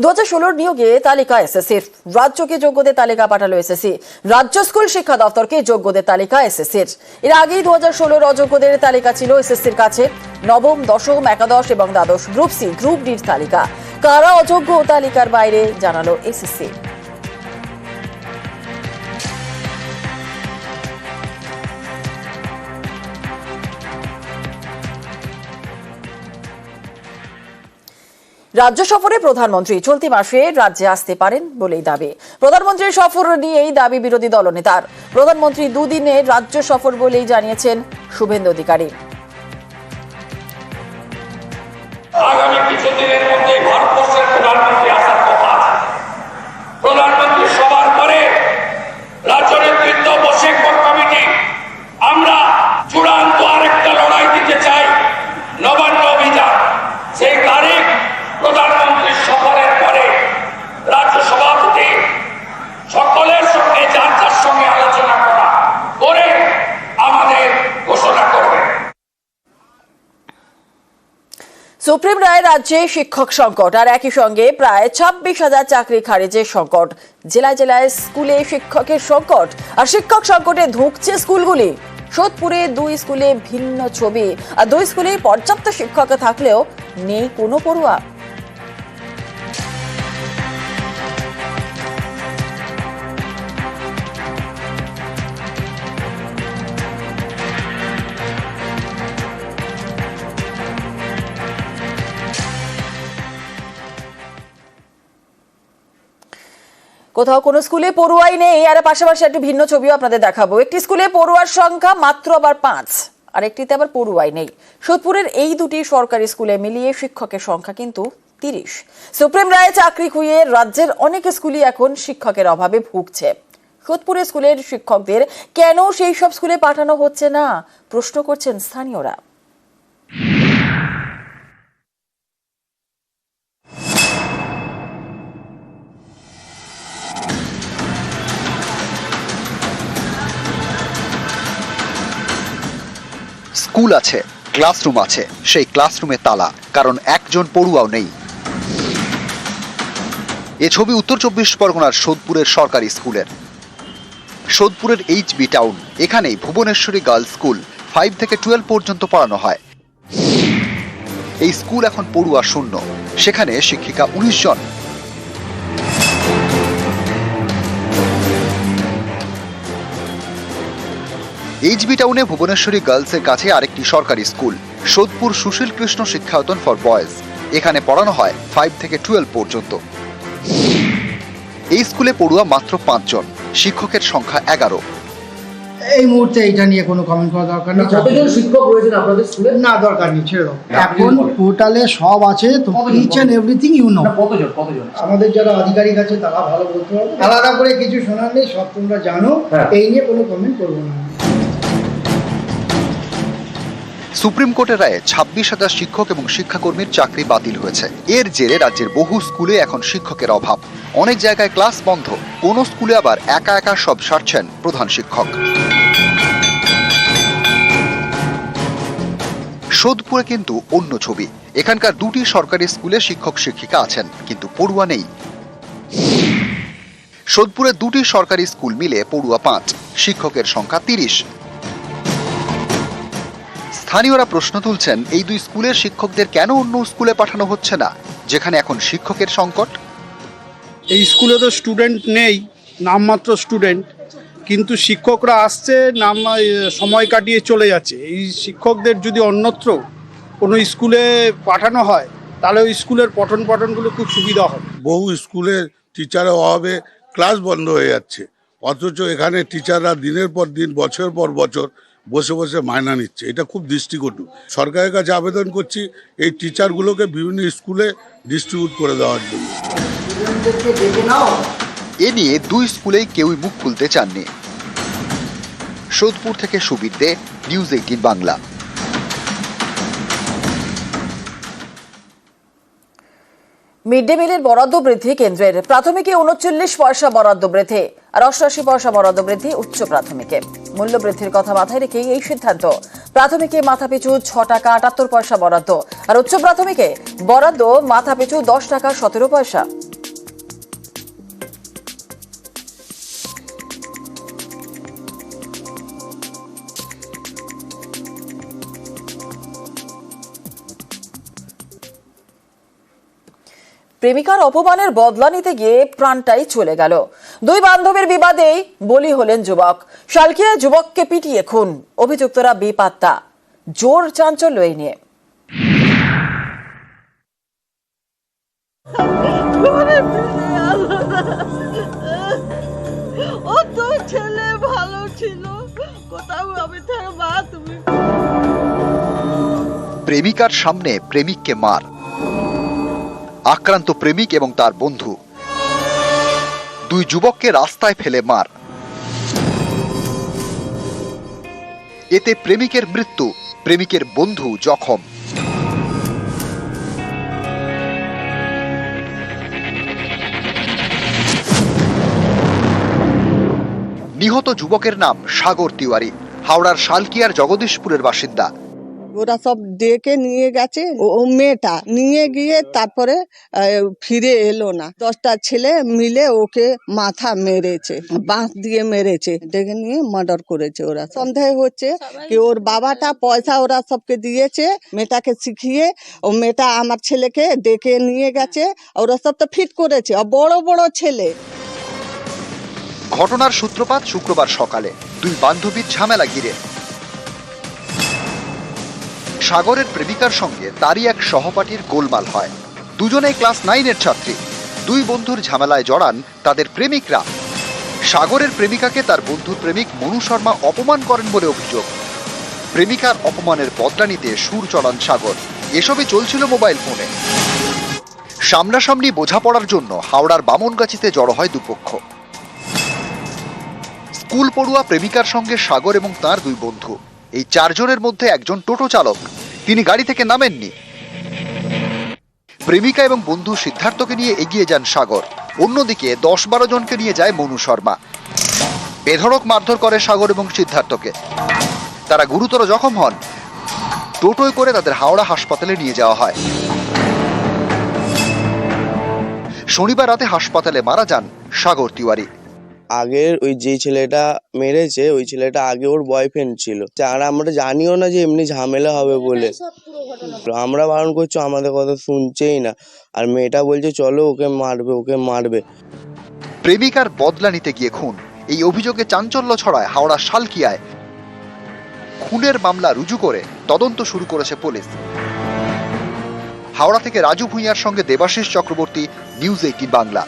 2016 নিয়োগে তালিকা এসএসসির। রাজ্যকে যোগ্যদের তালিকা পাঠালো এসএসসি। রাজ্য স্কুল শিক্ষা দপ্তরকে যোগ্যদের তালিকা এসএসসির। এর আগেই 2016 অযোগ্যদের তালিকা ছিল এসএসসির কাছে। নবম, দশম, একাদশ এবং দ্বাদশ গ্রুপ সি, গ্রুপ ডির তালিকা। কারা অযোগ্য তালিকার বাইরে জানালো এসএসসি। রাজ্য সফরে প্রধানমন্ত্রী চলতি মাসে রাজ্যে আসতে পারেন বলেই দাবি। প্রধানমন্ত্রীর সফর নিয়েই দাবি বিরোধী দলনেতার। প্রধানমন্ত্রী দুদিনের রাজ্য সফর বলেই জানিয়েছেন শুভেন্দু অধিকারী। আগামী কিছুদিনের মধ্যে ভারতবর্ষের প্রধানমন্ত্রী আসার কথা আছে। প্রধানমন্ত্রী সবার পরে রাজ্য নেতৃত্ব বসে কোর কমিটি আমরা চূড়ান্ত আরেকটা লড়াই দিতে চাই, নবান্ন অভিযান। সেই তারিখ প্রধানমন্ত্রীর সফরের পরে রাজ্য সভাপতি সকলের সঙ্গে যার যার সঙ্গে আলোচনা করে আমাদের ঘোষণা করবে। সুপ্রিম রায় রাজ্যে শিক্ষক সংকট আর একই সঙ্গে প্রায় 26,000 চাকরি খারিজের সংকট। জেলায় জেলায় স্কুলে শিক্ষকের সংকট আর শিক্ষক সংকটে ধুঁকছে স্কুলগুলি। সোদপুরে 2 স্কুলে ভিন্ন ছবি আর 2 স্কুলে পর্যাপ্ত শিক্ষক থাকলেও নেই কোনো পড়ুয়া। কোথাও কোনো স্কুলে পড়ুয়াই নেই আর পাশাপাশি একটু ভিন্ন ছবিও আপনাদের দেখাবো। একটি স্কুলে পড়ুয়ার সংখ্যা মাত্র আবার 5 আর একটিতে আবার পড়ুয়াই নেই। সোদপুরের এই দুটি সরকারি স্কুলে মিলিয়ে শিক্ষকের সংখ্যা কিন্তু 30। সুপ্রিম রায়ে চাকরি খুইয়ে রাজ্যের অনেক স্কুলই এখন শিক্ষকের অভাবে ভুগছে। সোদপুরের স্কুলের শিক্ষকদের কেন সেই সব স্কুলে পাঠানো হচ্ছে না প্রশ্ন করছেন স্থানীয়রা। স্কুল আছে, ক্লাসরুম আছে, সেই ক্লাসরুমে তালা, কারণ একজন পড়ুয়াও নেই। এ ছবি উত্তর 24 পরগনার সোদপুরের সরকারি স্কুলের। সোদপুরের HB টাউন, এখানেই ভুবনেশ্বরী গার্লস স্কুল 5 থেকে 12 পর্যন্ত পড়ানো হয়। এই স্কুল এখন পড়ুয়া শূন্য, সেখানে শিক্ষিকা 19 জন। HB টাউনে ভুবনেশ্বরী গার্লসের কাছে আরেকটি সরকারি school, Sodepur Sushil Krishna Shikshayatan for boys. এখানে পড়ানো হয় 5 থেকে 12 পর্যন্ত। এই স্কুলে পড়ুয়া মাত্র 5 জন, শিক্ষকের সংখ্যা 11। এই মুহূর্তে এটা নিয়ে কোনো কমেন্ট করা দরকার নেই। কতজন শিক্ষক রয়েছেন আপনাদের স্কুলে? না, দরকার নেই, ছেড়ে দাও। এখন পোর্টালে সব আছে, তো each and everything you know. কতজন? আমাদের যারা আধিকারিক আছে তারা ভালো বলতে পারবে। আলাদা করে কিছু শোনার নেই, সব তোমরা জানো। এই নিয়ে কোনো কমেন্ট করবো না। সুপ্রিম কোর্টের রায়ে 26,000 শিক্ষক এবং শিক্ষাকর্মীর চাকরি বাতিল হয়েছে। এর জেরে রাজ্যের বহু স্কুলে এখন শিক্ষকের অভাব। অনেক জায়গায় ক্লাস বন্ধ, কোন স্কুলে আবার একা একা সব সারছেন প্রধান শিক্ষক। সোদপুরে কিন্তু অন্য ছবি। এখানকার 2টি সরকারি স্কুলে শিক্ষক শিক্ষিকা আছেন, কিন্তু পড়ুয়া নেই। সোদপুরে 2টি সরকারি স্কুল মিলে পড়ুয়া 5, শিক্ষকের সংখ্যা 30। স্থানীয়রা প্রশ্ন তুলছেন, এই 2 স্কুলের শিক্ষকদের কেন অন্য স্কুলে পাঠানো হচ্ছে না, যেখানে এখন শিক্ষকের সংকট। এই স্কুলে তো স্টুডেন্ট নেই, নামমাত্র স্টুডেন্ট, কিন্তু শিক্ষকরা আসছে, সময় কাটিয়ে চলে যাচ্ছে। এই শিক্ষকদের যদি অন্যত্র কোনো স্কুলে পাঠানো হয় তাহলে ওই স্কুলের পঠন পাঠনগুলো খুব সুবিধা হবে। বহু স্কুলের টিচারের অভাবে ক্লাস বন্ধ হয়ে যাচ্ছে, অথচ এখানে টিচাররা দিনের পর দিন, বছর পর বছর বসে বসে মায়না নিচ্ছে। এটা খুব দৃষ্টিকটু। সরকারের কাছে আবেদন করছি এই টিচারগুলোকে বিভিন্ন স্কুলে ডিস্ট্রিবিউট করে দেওয়ার জন্য। এ নিয়ে 2 স্কুলেই কেউই মুখ খুলতে চাননি। সোদপুর থেকে সুবীর দে, নিউজ 18 বাংলা। মিড ডে মিলের বরাদ্দ বৃদ্ধি কেন্দ্রের। প্রাথমিকে 39 পয়সা বরাদ্দ বৃদ্ধি আর 88 পয়সা বরাদ্দ বৃদ্ধি উচ্চ প্রাথমিকে। মূল্য বৃদ্ধির কথা মাথায় রেখে এই সিদ্ধান্ত। প্রাথমিকে মাথাপিছু 6 টাকা 78 পয়সা বরাদ্দ, আর উচ্চ প্রাথমিকে বরাদ্দ মাথাপিছু 10 টাকা 17 পয়সা। প্রেমিকার অপমানের বদলা নিতে গিয়ে প্রাণটাই চলে গেল। দুই বান্ধবীর বিবাদেই বলি হলেন যুবক। শালকিয়ায় যুবককে পিটিয়ে খুন, অভিযুক্তরা বেপাত্তা। জোর চাঞ্চল্য এই নিয়ে। ও তো ছেলে ভালো ছিল, কোথাও আমি থাকবা তুমি। প্রেমিকার সামনে প্রেমিককে মার, আক্রান্ত প্রেমিক এবং তার বন্ধু, দুই যুবককে রাস্তায় ফেলে মার। এতে প্রেমিকের মৃত্যু, প্রেমিকের বন্ধু জখম। নিহত যুবকের নাম সাগর তিওয়ারি, হাওড়ার শালকিয়ার জগদীশপুরের বাসিন্দা। ওরা সব ডেকে নিয়ে গেছে, ও মেয়েটা নিয়ে গিয়ে তারপরে ফিরে এলো না। 10টা ছেলে মিলে ওকে মাথা মেরেছে, বাঁশ দিয়ে মেরেছে, ডেকে নিয়ে মার্ডার করেছে। ওরা সন্দেহ হচ্ছে কি ওর বাবাটা পয়সা ওরা সবকে দিয়েছে মেয়েটাকে শিখিয়ে, ও মেয়েটা আমার ছেলেকে ডেকে নিয়ে গেছে, ওরা সব তো ফিট করেছে। বড় বড় ছেলে। ঘটনার সূত্রপাত শুক্রবার সকালে দুই বান্ধবীর ঝামেলা ঘিরে। সাগরের প্রেমিকার সঙ্গে তারই এক সহপাঠীর গোলমাল হয়। দুজনেই ক্লাস 9-এর ছাত্রী। দুই বন্ধুর ঝামেলায় জড়ান তাদের প্রেমিকরা। সাগরের প্রেমিকাকে তার বন্ধুর প্রেমিক মনু শর্মা অপমান করেন বলে অভিযোগ। প্রেমিকার অপমানের বদলা নিতে সুর চড়ান সাগর। এসবই চলছিল মোবাইল ফোনে। সামনাসামনি বোঝাপড়ার জন্য হাওড়ার বামনগাছিতে জড়ো হয় দুপক্ষ। স্কুল পড়ুয়া প্রেমিকার সঙ্গে সাগর এবং তার দুই বন্ধু, এই 4 জনের মধ্যে একজন টোটো চালক, তিনি গাড়ি থেকে নামেননি। প্রেমিকা এবং বন্ধু সিদ্ধার্থকে নিয়ে এগিয়ে যান সাগর। অন্যদিকে 10-12 জনকে নিয়ে যায় মনু শর্মা। বেধড়ক মারধর করে সাগর এবং সিদ্ধার্থকে। তারা গুরুতর জখম হন। টোটোয় করে তাদের হাওড়া হাসপাতালে নিয়ে যাওয়া হয়। শনিবার রাতে হাসপাতালে মারা যান সাগর তিওয়ারি। আগের ওই যে ছেলেটা মেরেছে, ওই ছেলেটা আগে ওর বয়ফ্রেন্ড ছিল। আর আমরা জানিও না যে এমনি ঝামেলা হবে বলে। আমরা বারণ করছি, আমাদের কথা শুনছেই না। আর মেয়েটা বলছে চলো ওকে মারবে, ওকে মারবে। প্রেমিকার বদলা নিতে গিয়ে খুন, এই অভিযোগে চাঞ্চল্য ছড়ায় হাওড়া শালকিয়ায়। খুনের মামলা রুজু করে তদন্ত শুরু করেছে পুলিশ। হাওড়া থেকে রাজু ভূঁইয়ার সঙ্গে দেবাশিস চক্রবর্তী, নিউজ 18 বাংলা।